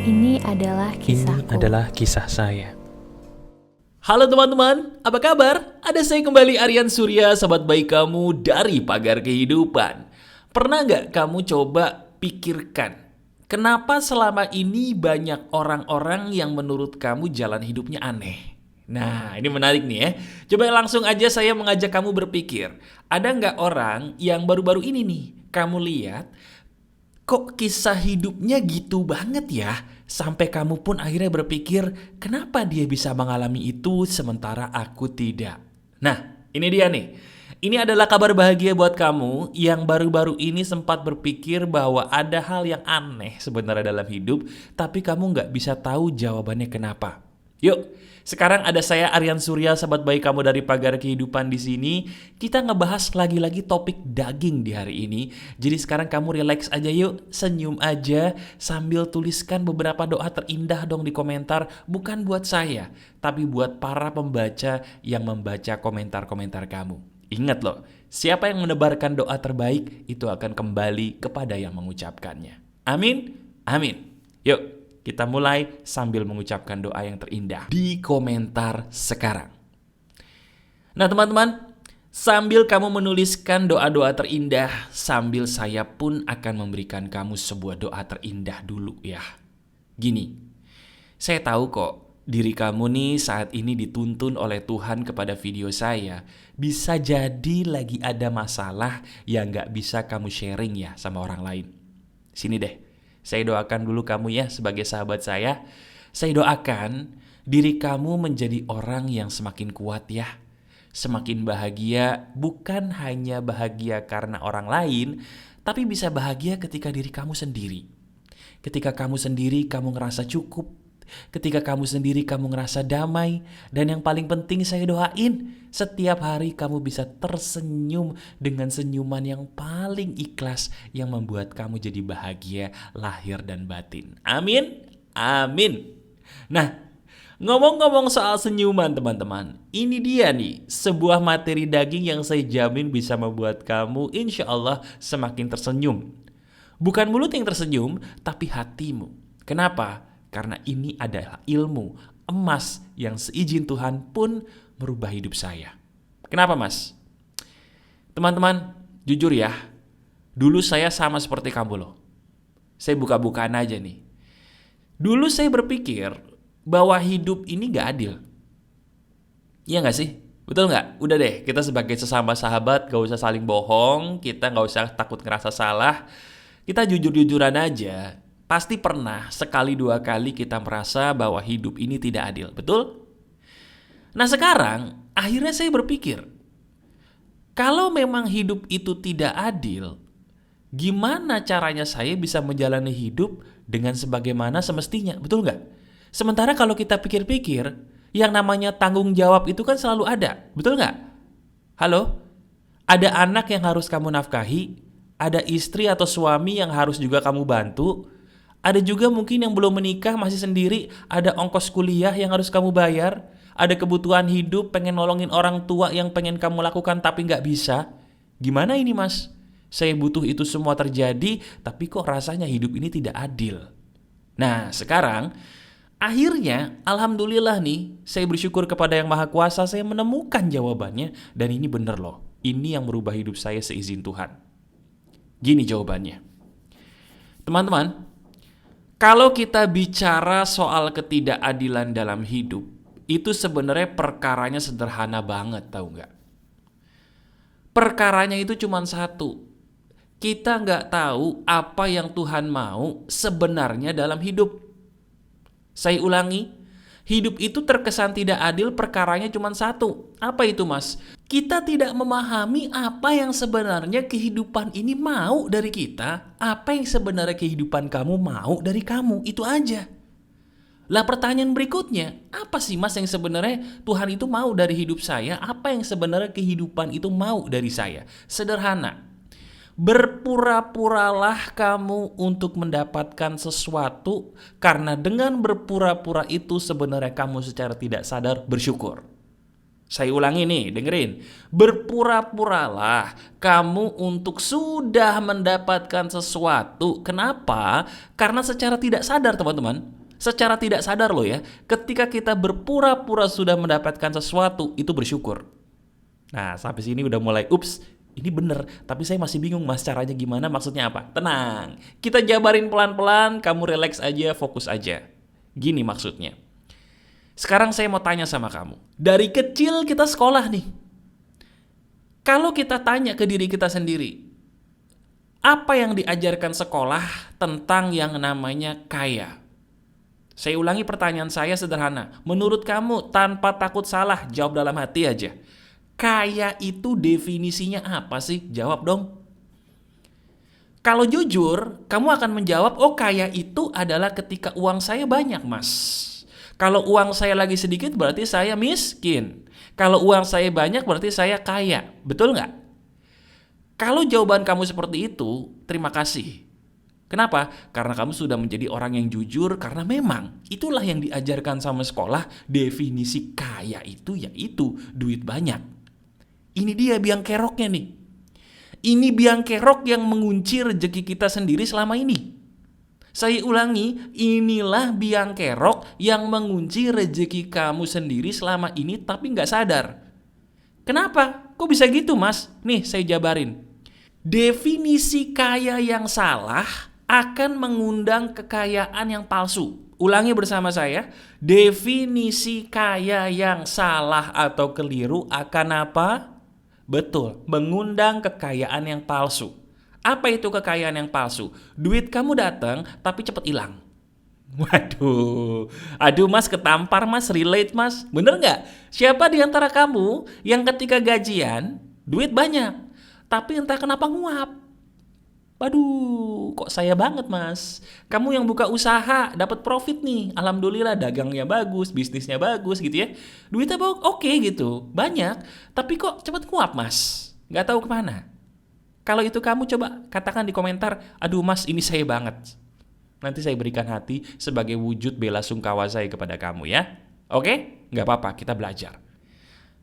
Ini adalah Ini kisahku. adalah kisah saya. Halo teman-teman, apa kabar? Ada saya kembali, Aryan Surya, sahabat baik kamu dari Pagar Kehidupan. Pernah nggak kamu coba pikirkan, kenapa selama ini banyak orang-orang yang menurut kamu jalan hidupnya aneh? Nah, ini menarik nih ya. Coba langsung aja saya mengajak kamu berpikir, ada nggak orang yang baru-baru ini nih, kamu lihat, kok kisah hidupnya gitu banget ya? Sampai kamu pun akhirnya berpikir, kenapa dia bisa mengalami itu sementara aku tidak? Nah, ini dia nih. Ini adalah kabar bahagia buat kamu yang baru-baru ini sempat berpikir bahwa ada hal yang aneh sebenarnya dalam hidup, tapi kamu nggak bisa tahu jawabannya kenapa. Yuk, sekarang ada saya Aryan Surya, sahabat baik kamu dari Pagar Kehidupan di sini. Kita ngebahas lagi-lagi topik daging di hari ini. Jadi sekarang kamu relax aja yuk, senyum aja sambil tuliskan beberapa doa terindah dong di komentar. Bukan buat saya, tapi buat para pembaca yang membaca komentar-komentar kamu. Ingat loh, siapa yang menebarkan doa terbaik itu akan kembali kepada yang mengucapkannya. Amin, amin. Yuk, kita mulai sambil mengucapkan doa yang terindah di komentar sekarang. Nah teman-teman, sambil kamu menuliskan doa-doa terindah, sambil saya pun akan memberikan kamu sebuah doa terindah dulu ya. Gini, saya tahu kok diri kamu nih saat ini dituntun oleh Tuhan kepada video saya. Bisa jadi lagi ada masalah yang gak bisa kamu sharing ya sama orang lain. Sini deh, saya doakan dulu kamu ya sebagai sahabat saya. Saya doakan diri kamu menjadi orang yang semakin kuat ya. Semakin bahagia, bukan hanya bahagia karena orang lain, tapi bisa bahagia ketika diri kamu sendiri. Ketika kamu sendiri kamu ngerasa cukup. Ketika kamu sendiri kamu ngerasa damai. Dan yang paling penting saya doain, setiap hari kamu bisa tersenyum dengan senyuman yang paling ikhlas yang membuat kamu jadi bahagia lahir dan batin. Amin, amin. Nah, ngomong-ngomong soal senyuman teman-teman, ini dia nih sebuah materi daging yang saya jamin bisa membuat kamu insya Allah semakin tersenyum. Bukan mulut yang tersenyum, tapi hatimu. Kenapa? Karena ini adalah ilmu emas yang seizin Tuhan pun merubah hidup saya. Kenapa mas? Teman-teman, jujur ya, dulu saya sama seperti kamu loh. Saya buka-bukaan aja nih. Dulu saya berpikir bahwa hidup ini gak adil. Iya gak sih? Betul gak? Udah deh, kita sebagai sesama sahabat gak usah saling bohong, kita gak usah takut ngerasa salah. Kita jujur-jujuran aja. Pasti pernah sekali dua kali kita merasa bahwa hidup ini tidak adil, betul? Nah sekarang akhirnya saya berpikir, kalau memang hidup itu tidak adil, gimana caranya saya bisa menjalani hidup dengan sebagaimana semestinya, betul nggak? Sementara kalau kita pikir-pikir, yang namanya tanggung jawab itu kan selalu ada, betul nggak? Halo? Ada anak yang harus kamu nafkahi, ada istri atau suami yang harus juga kamu bantu, ada juga mungkin yang belum menikah masih sendiri, ada ongkos kuliah yang harus kamu bayar, ada kebutuhan hidup, pengen nolongin orang tua yang pengen kamu lakukan tapi nggak bisa. Gimana ini mas? Saya butuh itu semua terjadi, tapi kok rasanya hidup ini tidak adil. Nah sekarang, akhirnya alhamdulillah nih, saya bersyukur kepada yang maha kuasa, saya menemukan jawabannya. Dan ini bener loh, ini yang merubah hidup saya seizin Tuhan. Gini jawabannya. Teman-teman, kalau kita bicara soal ketidakadilan dalam hidup, itu sebenarnya perkaranya sederhana banget, tahu nggak? Perkaranya itu cuma satu. Kita nggak tahu apa yang Tuhan mau sebenarnya dalam hidup. Saya ulangi, hidup itu terkesan tidak adil, perkaranya cuma satu. Apa itu mas? Kita tidak memahami apa yang sebenarnya kehidupan ini mau dari kita. Apa yang sebenarnya kehidupan kamu mau dari kamu, itu aja. Lah pertanyaan berikutnya, apa sih mas yang sebenarnya Tuhan itu mau dari hidup saya? Apa yang sebenarnya kehidupan itu mau dari saya? Sederhana. Berpura-puralah kamu untuk mendapatkan sesuatu, karena dengan berpura-pura itu sebenarnya kamu secara tidak sadar bersyukur. Saya ulangi nih, dengerin. Berpura-puralah kamu untuk sudah mendapatkan sesuatu. Kenapa? Karena secara tidak sadar, teman-teman. Secara tidak sadar loh ya. Ketika kita berpura-pura sudah mendapatkan sesuatu, itu bersyukur. Nah, sampai sini udah mulai, ups, ini bener. Tapi saya masih bingung mas, caranya gimana, maksudnya apa? Tenang, kita jabarin pelan-pelan, kamu relax aja, fokus aja. Gini maksudnya. Sekarang saya mau tanya sama kamu. Dari kecil kita sekolah nih. Kalau kita tanya ke diri kita sendiri, apa yang diajarkan sekolah tentang yang namanya kaya? Saya ulangi pertanyaan saya sederhana. Menurut kamu, tanpa takut salah, jawab dalam hati aja. Kaya itu definisinya apa sih? Jawab dong. Kalau jujur, kamu akan menjawab, oh kaya itu adalah ketika uang saya banyak mas. Kalau uang saya lagi sedikit berarti saya miskin. Kalau uang saya banyak berarti saya kaya. Betul nggak? Kalau jawaban kamu seperti itu, terima kasih. Kenapa? Karena kamu sudah menjadi orang yang jujur, karena memang itulah yang diajarkan sama sekolah. Definisi kaya itu yaitu duit banyak. Ini dia biang keroknya nih. Ini biang kerok yang mengunci rezeki kita sendiri selama ini. Saya ulangi, inilah biang kerok yang mengunci rezeki kamu sendiri selama ini tapi nggak sadar. Kenapa? Kok bisa gitu mas? Nih saya jabarin. Definisi kaya yang salah akan mengundang kekayaan yang palsu. Ulangi bersama saya, definisi kaya yang salah atau keliru akan apa? Betul, mengundang kekayaan yang palsu. Apa itu kekayaan yang palsu? Duit kamu datang tapi cepat hilang. Waduh, aduh mas ketampar mas, relate mas. Bener nggak? Siapa di antara kamu yang ketika gajian duit banyak, tapi entah kenapa nguap? Waduh, kok saya banget mas. Kamu yang buka usaha dapat profit nih, alhamdulillah dagangnya bagus, bisnisnya bagus gitu ya. Duitnya oke gitu, banyak, tapi kok cepat nguap mas? Nggak tahu kemana. Kalau itu kamu coba katakan di komentar, aduh mas ini saya banget. Nanti saya berikan hati sebagai wujud bela sungkawa saya kepada kamu ya. Oke? Nggak apa-apa, kita belajar.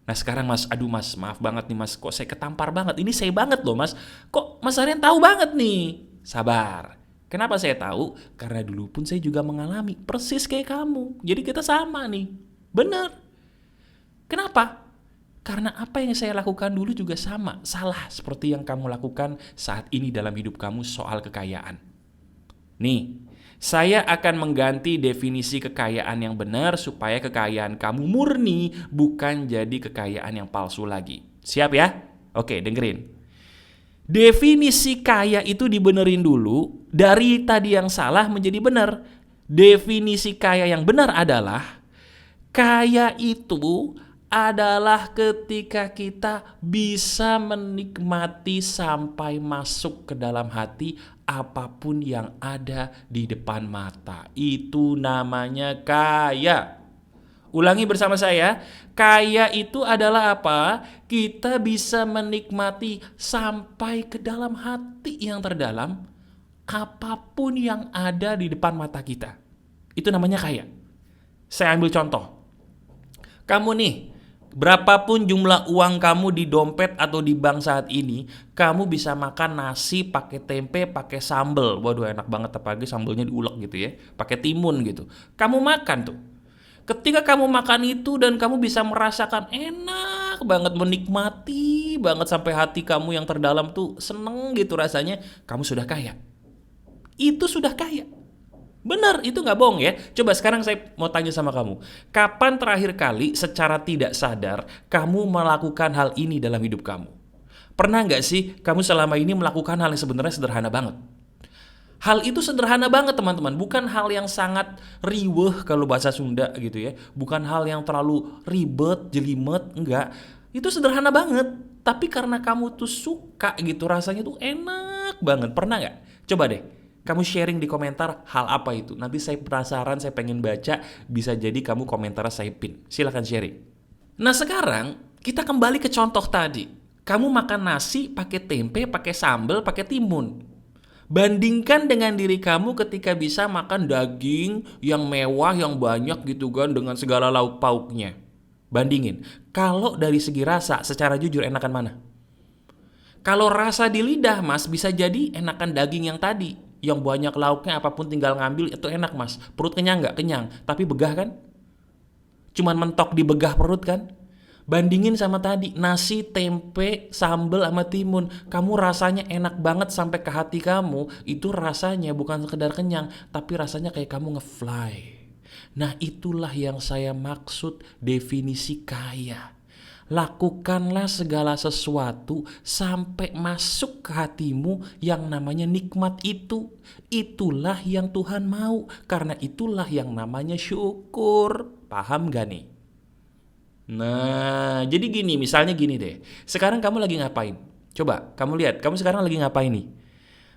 Nah sekarang mas, aduh mas maaf banget nih mas, kok saya ketampar banget. Ini saya banget loh mas, kok mas Aryan tahu banget nih. Sabar. Kenapa saya tahu? Karena dulu pun saya juga mengalami persis kayak kamu. Jadi kita sama nih. Bener. Kenapa? Karena apa yang saya lakukan dulu juga sama, salah seperti yang kamu lakukan saat ini dalam hidup kamu soal kekayaan. Nih, saya akan mengganti definisi kekayaan yang benar supaya kekayaan kamu murni, bukan jadi kekayaan yang palsu lagi. Siap ya? Oke, dengerin. Definisi kaya itu dibenerin dulu, dari tadi yang salah menjadi benar. Definisi kaya yang benar adalah, kaya itu adalah ketika kita bisa menikmati sampai masuk ke dalam hati apapun yang ada di depan mata. Itu namanya kaya. Ulangi bersama saya, kaya itu adalah apa? Kita bisa menikmati sampai ke dalam hati yang terdalam apapun yang ada di depan mata kita. Itu namanya kaya. Saya ambil contoh. Kamu nih, berapapun jumlah uang kamu di dompet atau di bank saat ini, kamu bisa makan nasi pakai tempe, pakai sambal. Waduh enak banget, apalagi sambalnya diulek gitu ya, pakai timun gitu. Kamu makan tuh. Ketika kamu makan itu dan kamu bisa merasakan enak banget, menikmati banget sampai hati kamu yang terdalam tuh seneng gitu rasanya, kamu sudah kaya. Itu sudah kaya. Benar, itu nggak bohong ya. Coba sekarang saya mau tanya sama kamu. Kapan terakhir kali secara tidak sadar kamu melakukan hal ini dalam hidup kamu? Pernah nggak sih kamu selama ini melakukan hal yang sebenarnya sederhana banget? Hal itu sederhana banget teman-teman. Bukan hal yang sangat riweh kalau bahasa Sunda gitu ya. Bukan hal yang terlalu ribet, jelimet, enggak. Itu sederhana banget. Tapi karena kamu tuh suka gitu, rasanya tuh enak banget. Pernah nggak? Coba deh. Kamu sharing di komentar hal apa itu. Nanti saya penasaran, saya pengen baca. Bisa jadi kamu komentar saya pin. Silahkan sharing. Nah sekarang kita kembali ke contoh tadi. Kamu makan nasi pakai tempe, pakai sambal, pakai timun. Bandingkan dengan diri kamu ketika bisa makan daging yang mewah, yang banyak gitu kan, dengan segala lauk pauknya. Bandingin. Kalau dari segi rasa, secara jujur enakan mana? Kalau rasa di lidah mas, bisa jadi enakan daging yang tadi, yang banyak lauknya, apapun tinggal ngambil, itu enak mas. Perut kenyang nggak? Kenyang. Tapi begah kan? Cuman mentok di begah perut kan? Bandingin sama tadi, nasi, tempe, sambal sama timun. Kamu rasanya enak banget sampai ke hati kamu. Itu rasanya bukan sekedar kenyang, tapi rasanya kayak kamu nge-fly. Nah, itulah yang saya maksud definisi kaya. Lakukanlah segala sesuatu sampai masuk ke hatimu yang namanya nikmat itu. Itulah yang Tuhan mau, karena itulah yang namanya syukur. Paham gak nih? Nah, jadi gini, misalnya gini deh. Sekarang kamu lagi ngapain? Coba, kamu lihat, kamu sekarang lagi ngapain nih?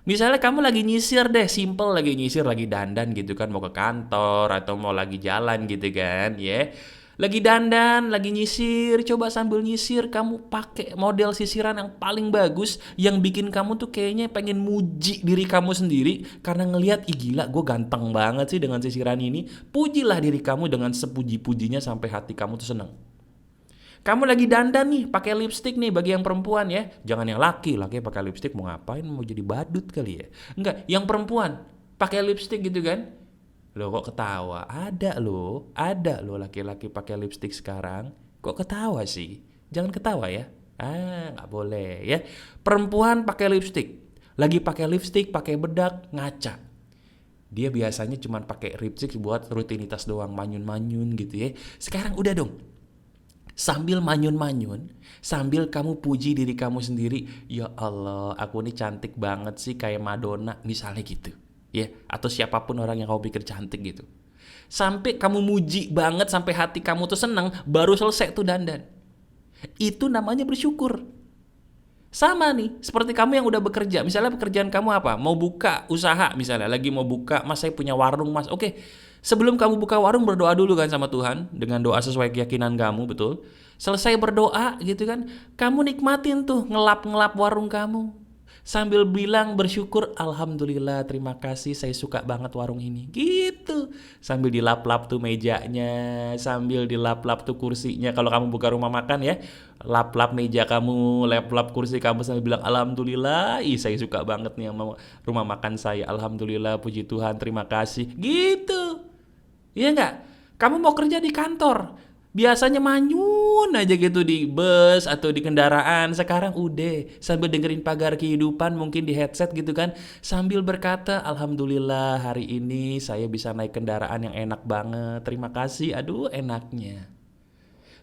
Misalnya kamu lagi nyisir deh, simple lagi nyisir, lagi dandan gitu kan, mau ke kantor atau mau lagi jalan gitu kan, ya. Lagi dandan, lagi nyisir, coba sambil nyisir kamu pakai model sisiran yang paling bagus, yang bikin kamu tuh kayaknya pengen muji diri kamu sendiri karena ngelihat, ih gila, gue ganteng banget sih dengan sisiran ini. Pujilah diri kamu dengan sepuji-pujinya sampai hati kamu tuh seneng. Kamu lagi dandan nih, pakai lipstick nih bagi yang perempuan ya. Jangan yang laki pakai lipstick mau ngapain? Mau jadi badut kali ya? Enggak, yang perempuan pakai lipstick gitu kan. Loh kok ketawa? Ada loh laki-laki pakai lipstick sekarang. Kok ketawa sih? Jangan ketawa ya. Nggak boleh ya. Perempuan pakai lipstick. Lagi pakai lipstick, pakai bedak, ngaca. Dia biasanya cuma pakai lipstick buat rutinitas doang, manyun-manyun gitu ya. Sekarang udah dong. Sambil manyun-manyun, sambil kamu puji diri kamu sendiri, ya Allah, aku ini cantik banget sih kayak Madonna, misalnya gitu. Ya, atau siapapun orang yang kamu pikir cantik gitu. Sampai kamu muji banget sampai hati kamu tuh seneng, baru selesai tuh dandan. Itu namanya bersyukur. Sama nih, seperti kamu yang udah bekerja. Misalnya pekerjaan kamu apa? Mau buka usaha misalnya, lagi mau buka, mas saya punya warung mas. Oke, sebelum kamu buka warung berdoa dulu kan sama Tuhan. Dengan doa sesuai keyakinan kamu, betul. Selesai berdoa gitu kan, kamu nikmatin tuh ngelap-ngelap warung kamu. Sambil bilang bersyukur, alhamdulillah, terima kasih, saya suka banget warung ini. Gitu. Sambil dilap-lap tuh mejanya, sambil dilap-lap tuh kursinya. Kalau kamu buka rumah makan ya, lap-lap meja kamu, lap-lap kursi kamu sambil bilang alhamdulillah, saya suka banget nih sama rumah makan saya. Alhamdulillah, puji Tuhan, terima kasih. Gitu. Iya nggak? Kamu mau kerja di kantor, biasanya manyun aja gitu di bus atau di kendaraan. Sekarang udah sambil dengerin Pagar Kehidupan, mungkin di headset gitu kan, sambil berkata alhamdulillah hari ini saya bisa naik kendaraan yang enak banget, terima kasih, aduh enaknya.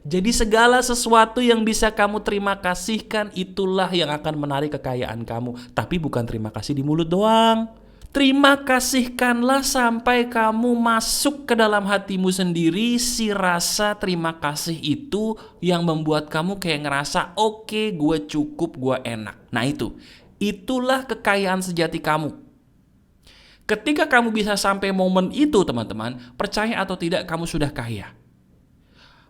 Jadi segala sesuatu yang bisa kamu terima kasihkan, itulah yang akan menarik kekayaan kamu. Tapi bukan terima kasih di mulut doang. Terima kasihkanlah sampai kamu masuk ke dalam hatimu sendiri. Si rasa terima kasih itu yang membuat kamu kayak ngerasa oke, gue cukup, gue enak. Nah itulah kekayaan sejati kamu. Ketika kamu bisa sampai momen itu teman-teman, percaya atau tidak kamu sudah kaya.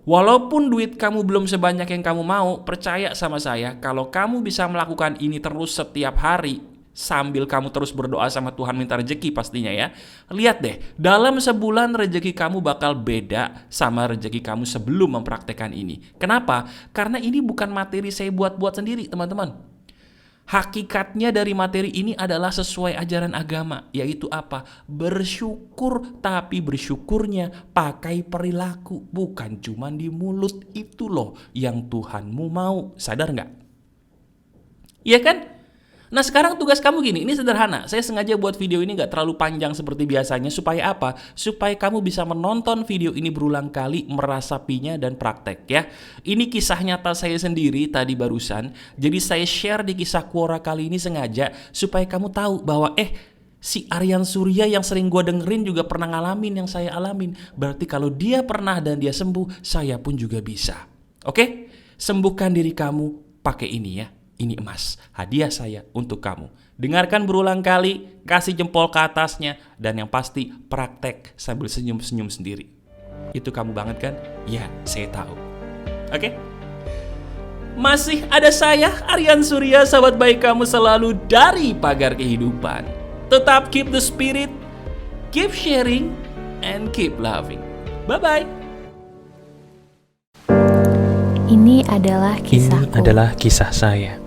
Walaupun duit kamu belum sebanyak yang kamu mau, percaya sama saya, kalau kamu bisa melakukan ini terus setiap hari, sambil kamu terus berdoa sama Tuhan minta rezeki pastinya ya. Lihat deh, dalam sebulan rezeki kamu bakal beda sama rezeki kamu sebelum mempraktekkan ini. Kenapa? Karena ini bukan materi saya buat-buat sendiri teman-teman. Hakikatnya dari materi ini adalah sesuai ajaran agama, yaitu apa? Bersyukur, tapi bersyukurnya pakai perilaku, bukan cuma di mulut. Itu loh yang Tuhanmu mau. Sadar nggak? Iya kan? Nah sekarang tugas kamu gini, ini sederhana. Saya sengaja buat video ini gak terlalu panjang seperti biasanya. Supaya apa? Supaya kamu bisa menonton video ini berulang kali, merasapinya dan praktek ya. Ini kisah nyata saya sendiri tadi barusan. Jadi saya share di Kisah Quora kali ini sengaja supaya kamu tahu bahwa si Aryan Surya yang sering gue dengerin juga pernah ngalamin yang saya alamin. Berarti kalau dia pernah dan dia sembuh, saya pun juga bisa. Oke? Sembuhkan diri kamu pakai ini ya. Ini emas, hadiah saya untuk kamu. Dengarkan berulang kali, kasih jempol ke atasnya, dan yang pasti praktek sambil senyum-senyum sendiri. Itu kamu banget kan? Ya, saya tahu. Oke? Masih ada saya, Aryan Surya, sahabat baik kamu selalu dari Pagar Kehidupan. Tetap keep the spirit, keep sharing, and keep loving. Bye-bye. Ini adalah Ini kisahku. adalah kisah saya.